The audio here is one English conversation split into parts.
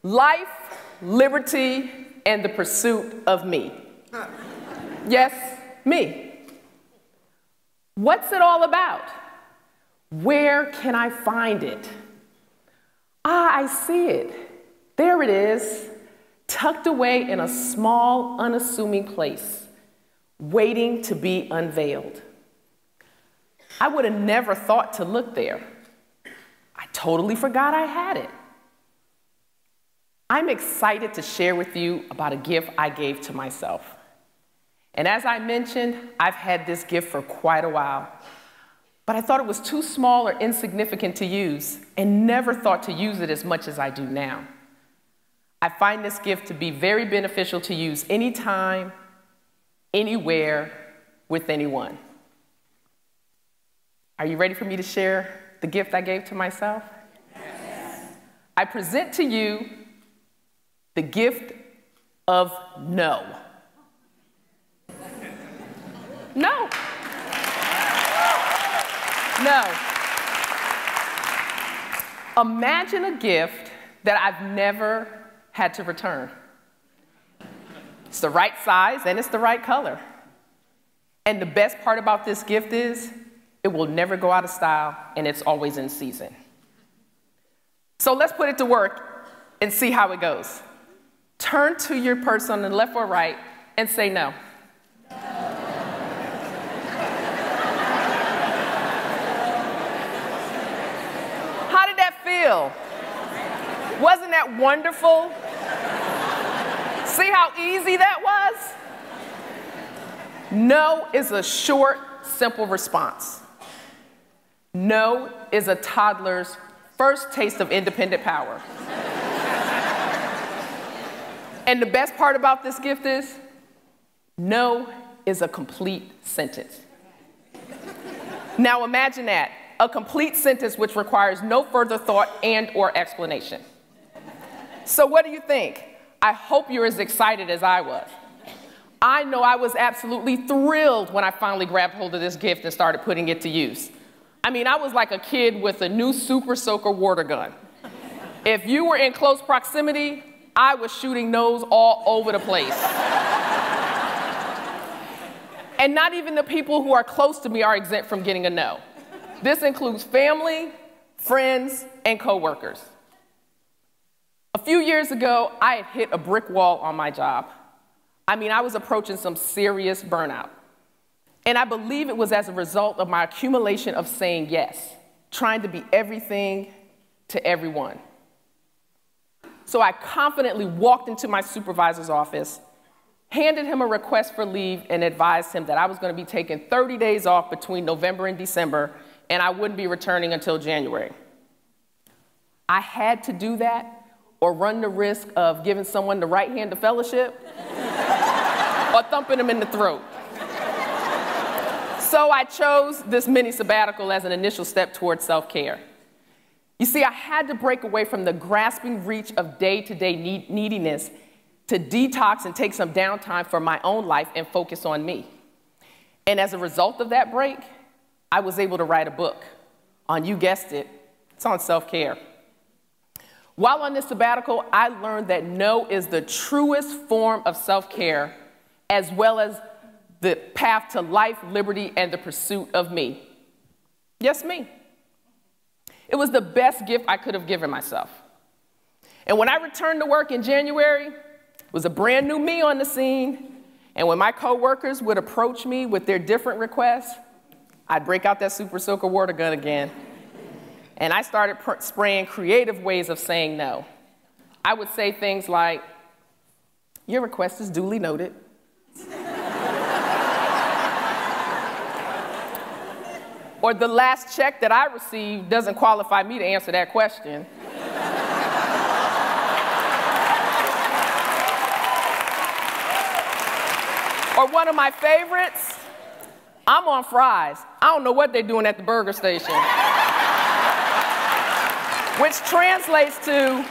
Life, liberty, and the pursuit of me. Yes, me. What's it all about? Where can I find it? Ah, I see it. There it is, tucked away in a small, unassuming place, waiting to be unveiled. I would have never thought to look there. I totally forgot I had it. I'm excited to share with you about a gift I gave to myself. And as I mentioned, I've had this gift for quite a while, but I thought it was too small or insignificant to use and never thought to use it as much as I do now. I find this gift to be very beneficial to use anytime, anywhere, with anyone. Are you ready for me to share the gift I gave to myself? Yes. I present to you the gift of no. No. No. Imagine a gift that I've never had to return. It's the right size and it's the right color. And the best part about this gift is it will never go out of style and it's always in season. So let's put it to work and see how it goes. Turn to your person on the left or right and say no. How did that feel? Wasn't that wonderful? See how easy that was? No is a short, simple response. No is a toddler's first taste of independent power. And the best part about this gift is, no is a complete sentence. Now imagine that, a complete sentence which requires no further thought and/or explanation. So what do you think? I hope you're as excited as I was. I know I was absolutely thrilled when I finally grabbed hold of this gift and started putting it to use. I mean, I was like a kid with a new Super Soaker water gun. If you were in close proximity, I was shooting no's all over the place. And not even the people who are close to me are exempt from getting a no. This includes family, friends, and coworkers. A few years ago, I had hit a brick wall on my job. I mean, I was approaching some serious burnout. And I believe it was as a result of my accumulation of saying yes, trying to be everything to everyone. So I confidently walked into my supervisor's office, handed him a request for leave, and advised him that I was going to be taking 30 days off between November and December, and I wouldn't be returning until January. I had to do that or run the risk of giving someone the right hand of fellowship or thumping them in the throat. So I chose this mini sabbatical as an initial step towards self-care. You see, I had to break away from the grasping reach of day-to-day neediness to detox and take some downtime for my own life and focus on me. And as a result of that break, I was able to write a book on, you guessed it, it's on self-care. While on this sabbatical, I learned that no is the truest form of self-care, as well as the path to life, liberty, and the pursuit of me. Yes, me. It was the best gift I could have given myself. And when I returned to work in January, it was a brand new me on the scene. And when my coworkers would approach me with their different requests, I'd break out that Super Soaker water gun again. And I started spraying creative ways of saying no. I would say things like, your request is duly noted. Or the last check that I received doesn't qualify me to answer that question. Or one of my favorites, I'm on fries. I don't know what they're doing at the burger station. Which translates to,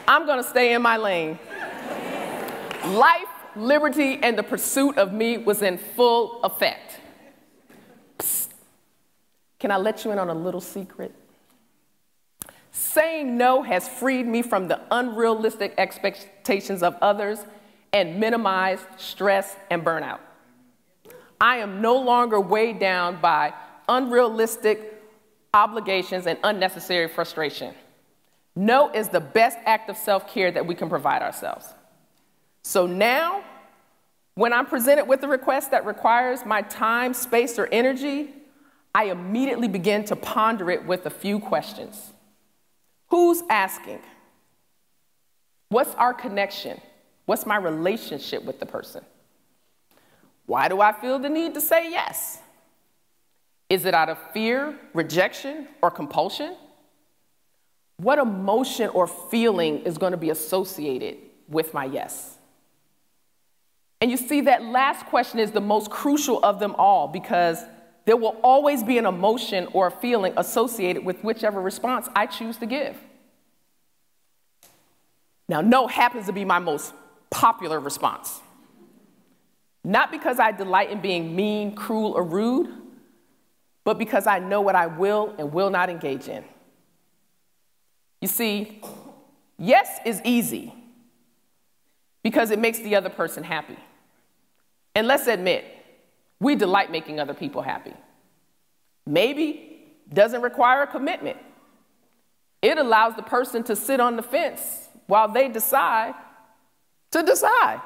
I'm gonna stay in my lane. Life, liberty, and the pursuit of me was in full effect. Psst. Can I let you in on a little secret? Saying no has freed me from the unrealistic expectations of others and minimized stress and burnout. I am no longer weighed down by unrealistic obligations and unnecessary frustration. No is the best act of self-care that we can provide ourselves. So now, when I'm presented with a request that requires my time, space, or energy, I immediately begin to ponder it with a few questions. Who's asking? What's our connection? What's my relationship with the person? Why do I feel the need to say yes? Is it out of fear, rejection, or compulsion? What emotion or feeling is going to be associated with my yes? And you see, that last question is the most crucial of them all, because there will always be an emotion or a feeling associated with whichever response I choose to give. Now, no happens to be my most popular response. Not because I delight in being mean, cruel, or rude, but because I know what I will and will not engage in. You see, yes is easy because it makes the other person happy. And let's admit, we delight making other people happy. Maybe doesn't require a commitment. It allows the person to sit on the fence while they decide to decide.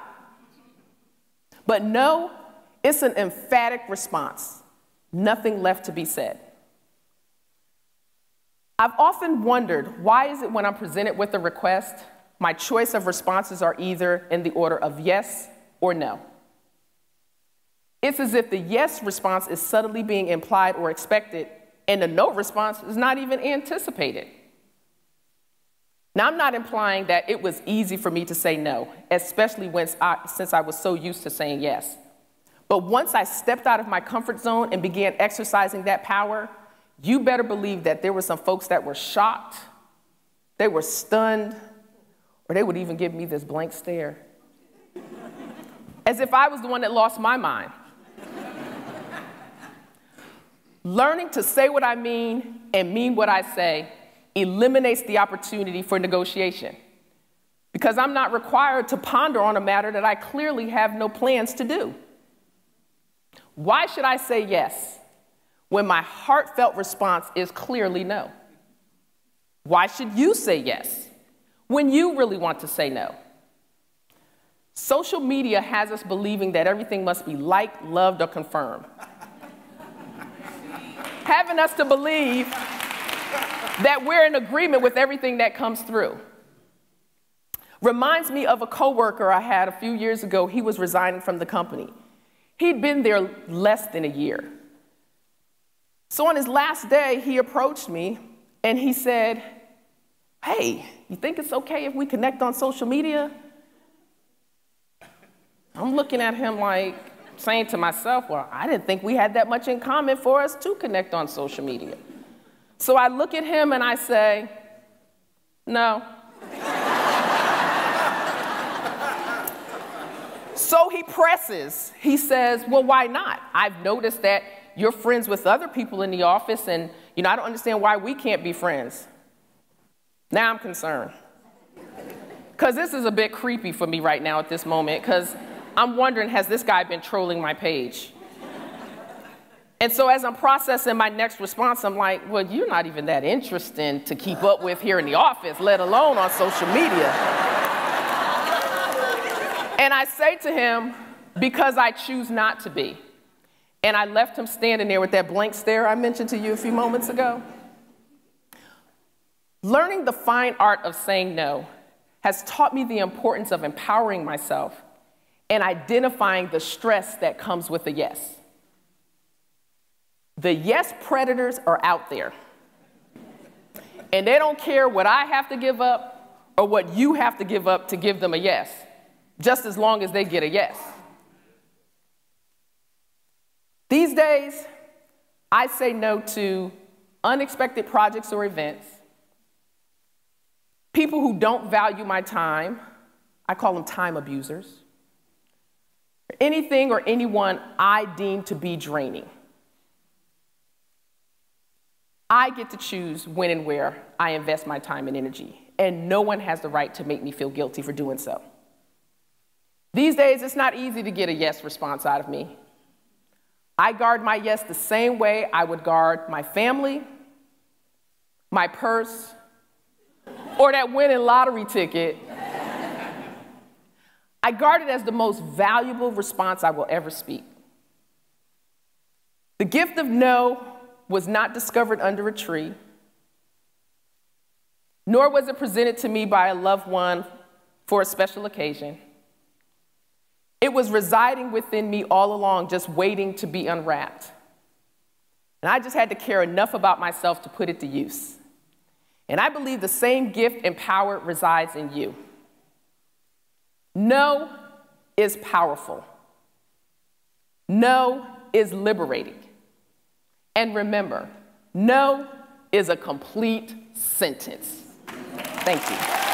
But no, it's an emphatic response. Nothing left to be said. I've often wondered, why is it when I'm presented with a request, my choice of responses are either in the order of yes or no? It's as if the yes response is subtly being implied or expected, and the no response is not even anticipated. Now, I'm not implying that it was easy for me to say no, especially since I was so used to saying yes. But once I stepped out of my comfort zone and began exercising that power, you better believe that there were some folks that were shocked, they were stunned, or they would even give me this blank stare, as if I was the one that lost my mind. Learning to say what I mean and mean what I say eliminates the opportunity for negotiation, because I'm not required to ponder on a matter that I clearly have no plans to do. Why should I say yes when my heartfelt response is clearly no? Why should you say yes when you really want to say no? Social media has us believing that everything must be liked, loved, or confirmed, having us to believe that we're in agreement with everything that comes through. Reminds me of a coworker I had a few years ago. He was resigning from the company. He'd been there less than a year. So on his last day, he approached me and he said, "Hey, you think it's okay if we connect on social media?" I'm looking at him like, saying to myself, well, I didn't think we had that much in common for us to connect on social media. So I look at him and I say, no. So he presses. He says, well, why not? I've noticed that you're friends with other people in the office, and I don't understand why we can't be friends. Now I'm concerned, because this is a bit creepy for me right now at this moment, because I'm wondering, has this guy been trolling my page? And so as I'm processing my next response, I'm like, well, you're not even that interesting to keep up with here in the office, let alone on social media. And I say to him, because I choose not to be. And I left him standing there with that blank stare I mentioned to you a few moments ago. Learning the fine art of saying no has taught me the importance of empowering myself and identifying the stress that comes with a yes. The yes predators are out there, and they don't care what I have to give up or what you have to give up to give them a yes, just as long as they get a yes. These days, I say no to unexpected projects or events, people who don't value my time, I call them time abusers, anything or anyone I deem to be draining. I get to choose when and where I invest my time and energy, and no one has the right to make me feel guilty for doing so. These days, it's not easy to get a yes response out of me. I guard my yes the same way I would guard my family, my purse, or that winning lottery ticket. I guard it as the most valuable response I will ever speak. The gift of no was not discovered under a tree, nor was it presented to me by a loved one for a special occasion. It was residing within me all along, just waiting to be unwrapped. And I just had to care enough about myself to put it to use. And I believe the same gift and power resides in you. No is powerful. No is liberating. And remember, no is a complete sentence. Thank you.